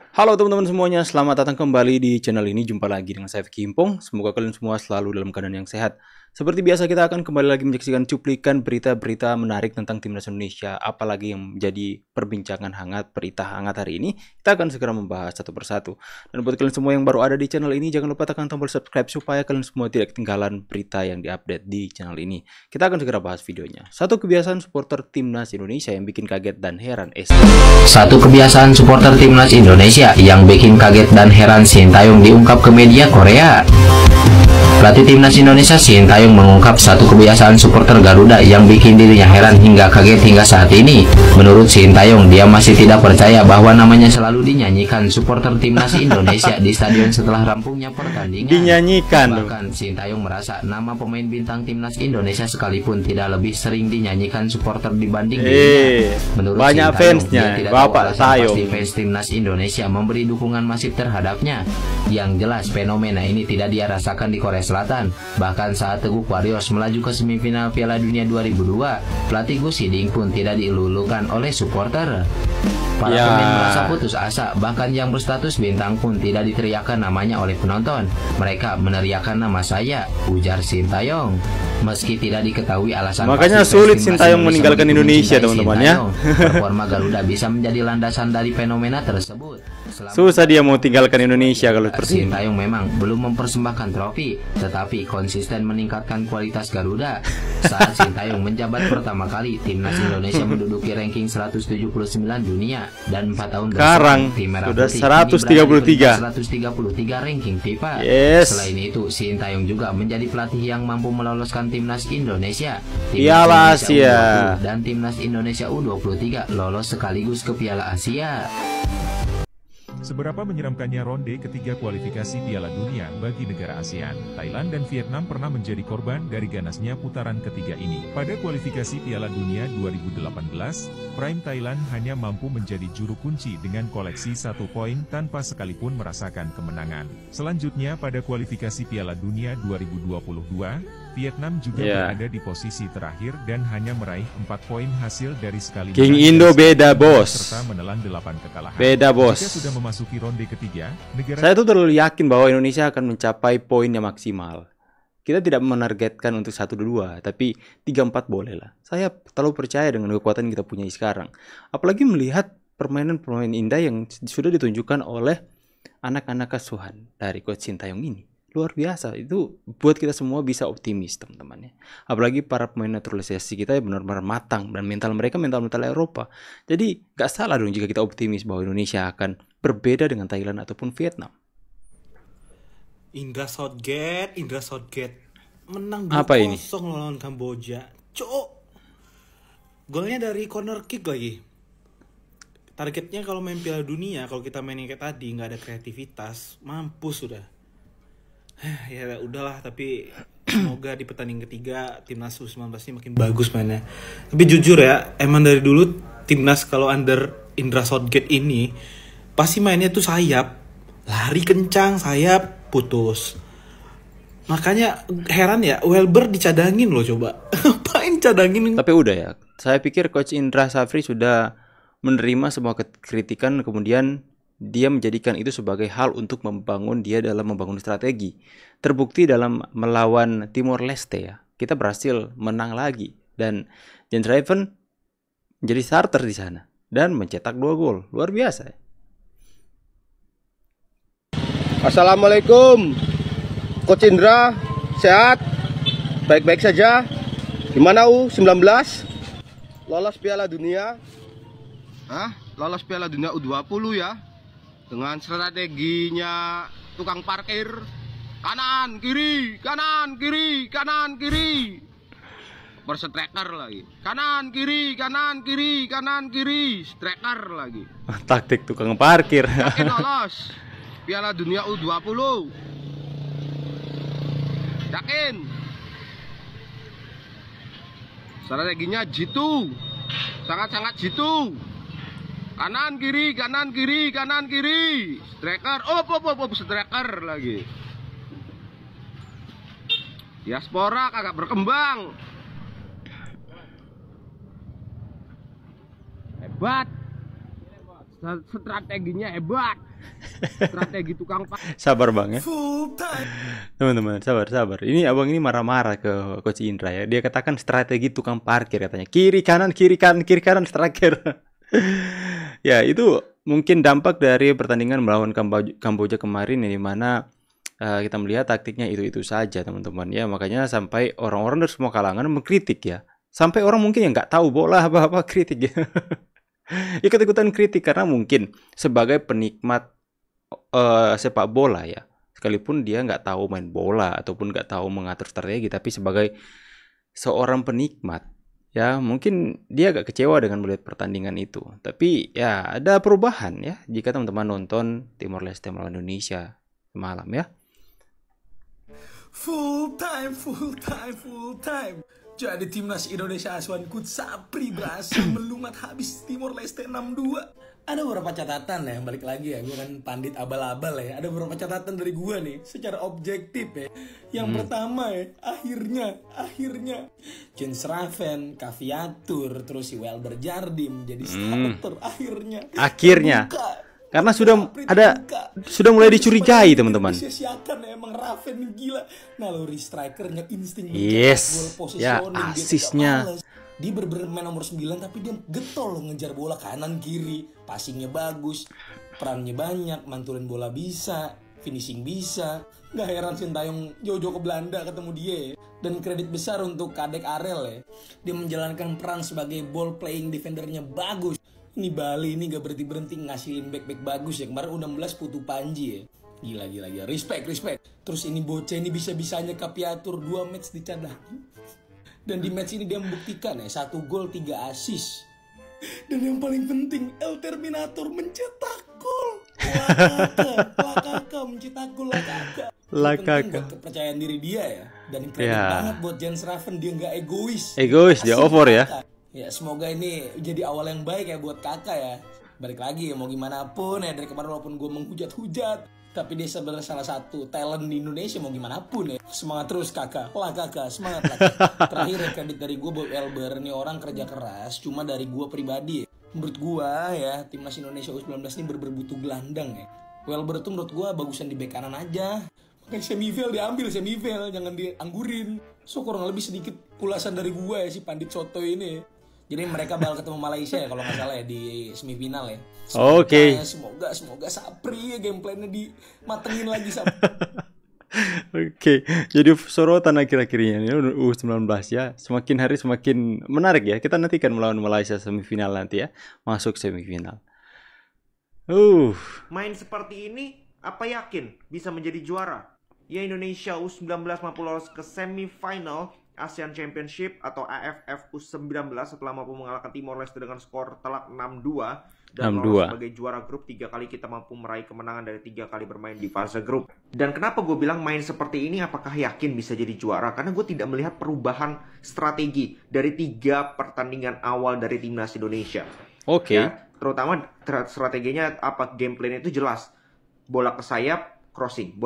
Halo teman-teman semuanya, selamat datang kembali di channel ini. Jumpa lagi dengan saya Vicky Impong. Semoga kalian semua selalu dalam keadaan yang sehat. Seperti biasa kita akan kembali lagi menyaksikan cuplikan berita-berita menarik tentang Timnas Indonesia. Apalagi yang menjadi perbincangan hangat, berita hangat hari ini. Kita akan segera membahas satu persatu. Dan buat kalian semua yang baru ada di channel ini, jangan lupa tekan tombol subscribe supaya kalian semua tidak ketinggalan berita yang diupdate di channel ini. Kita akan segera bahas videonya. Satu kebiasaan supporter Timnas Indonesia yang bikin kaget dan heran. Satu kebiasaan supporter Timnas Indonesia yang bikin kaget dan heran, Sintayong diungkap ke media Korea. Pelatih Timnas Indonesia Sintayong mengungkap satu kebiasaan supporter Garuda yang bikin dirinya heran hingga kaget hingga saat ini. Menurut Sintayong, dia masih tidak percaya bahwa namanya selalu dinyanyikan supporter Timnas Indonesia di stadion setelah rampungnya pertandingan. Dinyanyikan. Bahkan Sintayong merasa nama pemain bintang Timnas Indonesia sekalipun tidak lebih sering dinyanyikan supporter dibanding dirinya. Menurut banyak Sintayong, fansnya, dia tidak Bapak tahu alasan Tayong. pasti fans Timnas Indonesia memberi dukungan masif terhadapnya. Yang jelas fenomena ini tidak dia rasakan di Korea Selatan. Bahkan saat Teguk Warriors melaju ke semifinal Piala Dunia 2002, pelatih Gus Hiding pun tidak dielulukan oleh supporter. Para pemain merasa putus asa, bahkan yang berstatus bintang pun tidak diteriakan namanya oleh penonton. Mereka meneriakan nama saya, ujar Sintayong. Meski tidak diketahui alasan makanya pasti sulit fans Sintayong meninggalkan Indonesia, mencintai teman-teman ya. Sintayong. Performa Garuda bisa menjadi landasan dari fenomena tersebut. Susah dia mau tinggalkan Indonesia kalau seperti ini. Sintayong memang belum mempersembahkan trofi, tetapi konsisten meningkatkan kualitas Garuda. Saat Sintayong menjabat pertama kali, Timnas Indonesia menduduki ranking 179 dunia dan 4 tahun sekarang tim Merah sudah Putih kini berada di 133 ranking FIFA. Yes. Selain itu, Sintayong juga menjadi pelatih yang mampu meloloskan Timnas Indonesia, Piala Asia, U20 dan Timnas Indonesia U23 lolos sekaligus ke Piala Asia. Seberapa menyeramkannya ronde ketiga kualifikasi Piala Dunia bagi negara ASEAN, Thailand dan Vietnam pernah menjadi korban dari ganasnya putaran ketiga ini. Pada kualifikasi Piala Dunia 2018, Prime Thailand hanya mampu menjadi juru kunci dengan koleksi 1 poin tanpa sekalipun merasakan kemenangan. Selanjutnya pada kualifikasi Piala Dunia 2022, Vietnam juga berada di posisi terakhir dan hanya meraih 4 poin hasil dari sekali King Indo beda bos, serta menelan 8 kekalahan. beda bos. Jika sudah memasuki ronde ketiga, negara Saya tuh terlalu yakin bahwa Indonesia akan mencapai poin yang maksimal. Kita tidak menargetkan untuk 1-2, tapi 3-4 boleh lah. Saya terlalu percaya dengan kekuatan yang kita punya sekarang. Apalagi melihat permainan-permainan indah yang sudah ditunjukkan oleh anak-anak asuhan dari Coach Sintayong ini. Luar biasa, itu buat kita semua bisa optimis teman-teman ya. Apalagi para pemain naturalisasi kita yang benar-benar matang dan mental mereka mental Eropa. Jadi gak salah dong jika kita optimis bahwa Indonesia akan berbeda dengan Thailand ataupun Vietnam. Indra Southgate menang 2-0 Apa ini? lawan Kamboja. Cok, golnya dari corner kick lagi. Targetnya kalau main Piala Dunia, kalau kita mainin kayak tadi nggak ada kreativitas, mampus sudah. Ya udahlah, tapi semoga di pertandingan ketiga Timnas U19 ini makin bagus mainnya. Tapi jujur ya, emang dari dulu Timnas kalau under Indra Southgate ini pasti mainnya tuh sayap, lari kencang, sayap putus. Makanya heran ya, Welber dicadangin loh, coba. Ngapain cadangin? Tapi udah ya, saya pikir Coach Indra Safri sudah menerima semua kritikan, kemudian dia menjadikan itu sebagai hal untuk membangun dia dalam membangun strategi. Terbukti dalam melawan Timor Leste ya, kita berhasil menang lagi dan Jens Raven menjadi starter di sana dan mencetak 2 gol. Luar biasa ya. Assalamualaikum, Coach Indra, sehat? Baik-baik saja. Gimana U19? Lolos Piala Dunia? Lolos Piala Dunia U20 ya? Dengan strateginya tukang parkir, kanan kiri kanan kiri kanan kiri, berstriker lagi, kanan kiri kanan kiri kanan kiri, striker lagi. Taktik tukang parkir. Yakin lolos Piala Dunia U20? Yakin? Strateginya jitu, sangat-sangat jitu. Kanan kiri kanan kiri kanan kiri, striker, striker lagi. Diaspora kagak berkembang. Hebat. Strateginya hebat. Strategi tukang Sabar bang ya. Full time. Teman-teman, sabar. Ini abang ini marah-marah ke Coach Indra ya. Dia katakan strategi tukang parkir katanya. Kiri kanan, striker. Ya, itu mungkin dampak dari pertandingan melawan Kamboja kemarin yang dimana kita melihat taktiknya itu saja teman-teman ya. Makanya sampai orang-orang dari semua kalangan mengkritik ya. Sampai orang mungkin yang nggak tahu bola apa-apa kritik ya. Ikut-ikutan kritik karena mungkin sebagai penikmat sepak bola ya, sekalipun dia nggak tahu main bola ataupun nggak tahu mengatur strategi, tapi sebagai seorang penikmat ya mungkin dia agak kecewa dengan melihat pertandingan itu. Tapi ya ada perubahan ya jika teman-teman nonton Timor Leste melawan Indonesia semalam ya. Full time. Jadi timnas Indonesia Aswan Coach Sapri berhasil melumat habis Timor Leste 6-2. Ada beberapa catatan ya, balik lagi ya, gue kan pandit abal-abal ya. Ada beberapa catatan dari gue nih, secara objektif ya. Yang pertama ya, akhirnya Jens Raven, Kaviatur, terus si Welber Jardim jadi starter akhirnya. Karena sudah mulai dicurigai teman-teman. Sia-siakan ya, emang Raven gila. Nah, Lori strikernya insting yes. gol Ya, positioning, asisnya. Dia bermain nomor 9 tapi dia getol loh ngejar bola kanan kiri, passingnya bagus, perannya banyak, mantulin bola bisa, finishing bisa. Nggak heran Sintayong jauh-jauh ke Belanda ketemu dia ya. Dan kredit besar untuk Kadek Arel ya. Dia menjalankan peran sebagai ball playing defendernya bagus. Ini Bali ini gak berhenti ngasilin back bagus ya. Kemarin U16 Putu Panji ya. Gila. Respect. Terus ini bocah ini bisa-bisanya Kapiatur 2 match dicadangin. Dan di match ini dia membuktikan ya 1 gol 3 assist. Dan yang paling penting El Terminator mencetak gol. Lakaka mencetak gol Lakaka. Penting buat kepercayaan diri dia ya. Dan kredit banget buat Jens Raven, dia gak egois. Dia over ya. Ya semoga ini jadi awal yang baik ya buat kakak ya. Balik lagi ya mau gimana pun ya, dari kemarin walaupun gue menghujat-hujat, tapi dia sebenarnya salah satu talent di Indonesia mau gimana pun ya. Semangat terus kakak, semangat lah. Terakhir ya kredit dari gue buat Welber, nih orang kerja keras. Cuma dari gue pribadi ya, menurut gue ya timnas Indonesia U19 ini berbutuh gelandang ya. Welber tuh menurut gue bagusan di bek kanan aja. Makanya semifinal diambil, jangan dianggurin. So kurang lebih sedikit ulasan dari gue ya si Pandit Soto ini. Jadi mereka bakal ketemu Malaysia ya kalau nggak salah ya di semifinal ya. Oke. Semoga Sapri ya gameplaynya dimatengin lagi Sapri. Oke, jadi sorotan akhir-akhirnya ini U19 ya, semakin hari semakin menarik ya. Kita nantikan melawan Malaysia semifinal nanti ya, masuk semifinal. Main seperti ini, apa yakin bisa menjadi juara? Ya Indonesia U19 mampu lolos ke semifinal ASEAN Championship atau AFF U19 setelah mampu mengalahkan Timor Leste dengan skor telak 6-2 dan lolos sebagai juara grup. 3 kali kita mampu meraih kemenangan dari 3 kali bermain di fase grup. Dan kenapa gue bilang main seperti ini apakah yakin bisa jadi juara? Karena gue tidak melihat perubahan strategi dari 3 pertandingan awal dari timnas Indonesia. Ya, terutama strateginya apa, gameplaynya itu jelas. Bola ke sayap, crossing,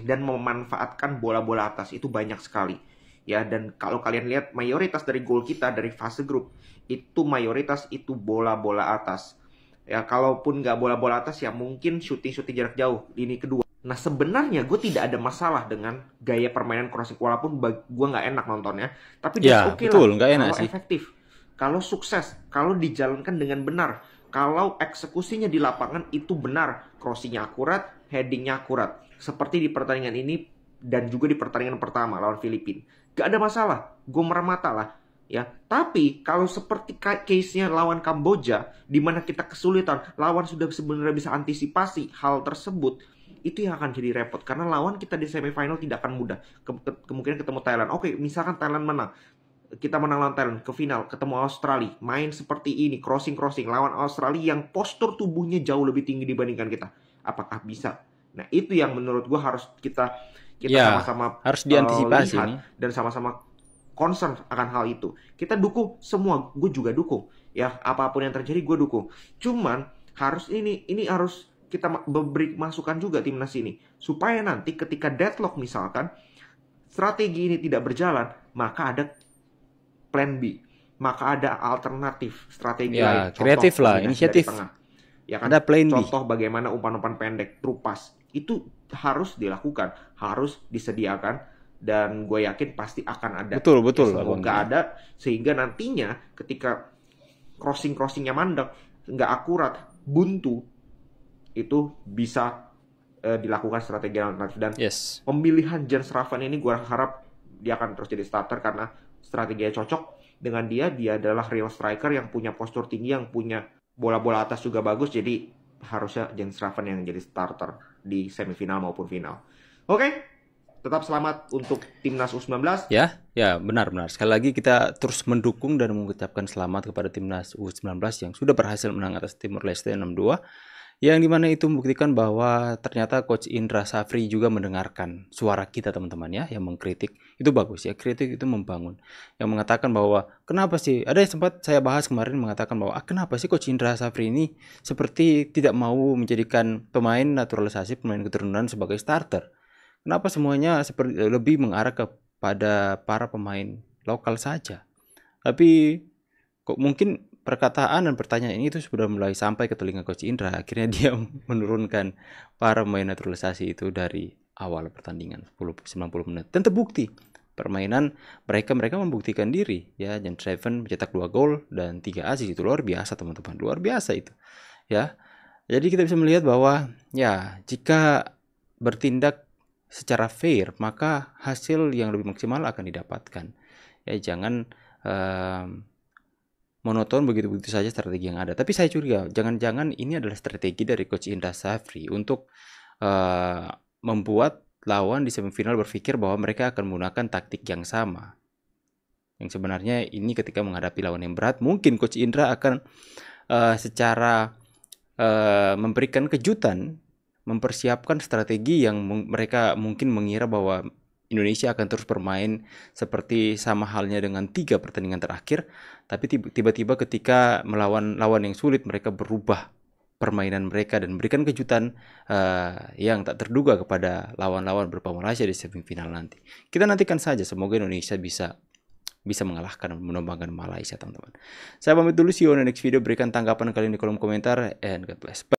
dan memanfaatkan bola-bola atas itu banyak sekali. Ya, dan kalau kalian lihat mayoritas dari gol kita dari fase grup itu mayoritas itu bola-bola atas. Ya, kalaupun nggak bola-bola atas ya mungkin shooting jarak jauh lini kedua. Nah sebenarnya gue tidak ada masalah dengan gaya permainan crossing walaupun gue nggak enak nontonnya, tapi dia oke lah. Kalau efektif, kalau sukses, kalau dijalankan dengan benar, kalau eksekusinya di lapangan itu benar, crossingnya akurat, headingnya akurat, seperti di pertandingan ini dan juga di pertandingan pertama lawan Filipina. Gak ada masalah, gue meremata lah ya. Tapi kalau seperti case-nya lawan Kamboja, di mana kita kesulitan, lawan sudah sebenarnya bisa antisipasi hal tersebut, itu yang akan jadi repot. Karena lawan kita di semifinal tidak akan mudah. Kemungkinan ketemu Thailand. Oke, misalkan Thailand menang, kita menang lawan Thailand ke final, ketemu Australia, main seperti ini, crossing lawan Australia yang postur tubuhnya jauh lebih tinggi dibandingkan kita. Apakah bisa? Nah itu yang menurut gue harus kita sama-sama harus diantisipasi lihat dan sama-sama concern akan hal itu. Kita dukung semua, gue juga dukung ya, apapun yang terjadi gue dukung. Cuman harus ini harus kita beri masukan juga timnas ini supaya nanti ketika deadlock misalkan strategi ini tidak berjalan, maka ada plan B, maka ada alternatif strategi lain. Kreatif lah, inisiatif. Ya kan? Ada plan B. Contoh bagaimana umpan-umpan pendek, true pass, itu harus dilakukan, harus disediakan, dan gue yakin pasti akan ada. Betul, Ya, Abang. semoga ada, sehingga nantinya ketika crossingnya mandek, nggak akurat, buntu, itu bisa dilakukan strategi alternatif. Dan pemilihan Jens Raven ini gue harap dia akan terus jadi starter karena strateginya cocok dengan dia. Dia adalah real striker yang punya postur tinggi, yang punya bola-bola atas juga bagus. Jadi harusnya Jens Raven yang jadi starter di semifinal maupun final. Oke, tetap selamat untuk timnas U19. Ya benar. Sekali lagi kita terus mendukung dan mengucapkan selamat kepada timnas U19 yang sudah berhasil menang atas Timor Leste 6-2. Yang dimana itu membuktikan bahwa ternyata Coach Indra Safri juga mendengarkan suara kita teman-teman ya, yang mengkritik. Itu bagus ya, kritik itu membangun. Yang mengatakan bahwa kenapa sih, ada yang sempat saya bahas kemarin mengatakan bahwa kenapa sih Coach Indra Safri ini seperti tidak mau menjadikan pemain naturalisasi, pemain keturunan sebagai starter. Kenapa semuanya seperti lebih mengarah kepada para pemain lokal saja. Tapi kok mungkin perkataan dan pertanyaan ini itu sudah mulai sampai ke telinga Coach Indra. Akhirnya dia menurunkan para pemain naturalisasi itu dari awal pertandingan 90 menit. Dan terbukti permainan mereka membuktikan diri ya. Jens Raven mencetak 2 gol dan 3 assist. Itu luar biasa teman-teman, luar biasa itu ya. Jadi kita bisa melihat bahwa ya jika bertindak secara fair maka hasil yang lebih maksimal akan didapatkan ya. Jangan monoton begitu-begitu saja strategi yang ada. Tapi saya curiga, jangan-jangan ini adalah strategi dari Coach Indra Safri untuk membuat lawan di semifinal berpikir bahwa mereka akan menggunakan taktik yang sama. Yang sebenarnya ini ketika menghadapi lawan yang berat, mungkin Coach Indra akan secara memberikan kejutan, mempersiapkan strategi yang mereka mungkin mengira bahwa Indonesia akan terus bermain seperti sama halnya dengan 3 pertandingan terakhir, tapi tiba-tiba ketika melawan lawan yang sulit mereka berubah permainan mereka dan memberikan kejutan yang tak terduga kepada lawan-lawan berupa Malaysia di semifinal nanti. Kita nantikan saja, semoga Indonesia bisa mengalahkan dan menumbangkan Malaysia teman-teman. Saya pamit dulu, see you on the next video. Berikan tanggapan kalian di kolom komentar and God bless.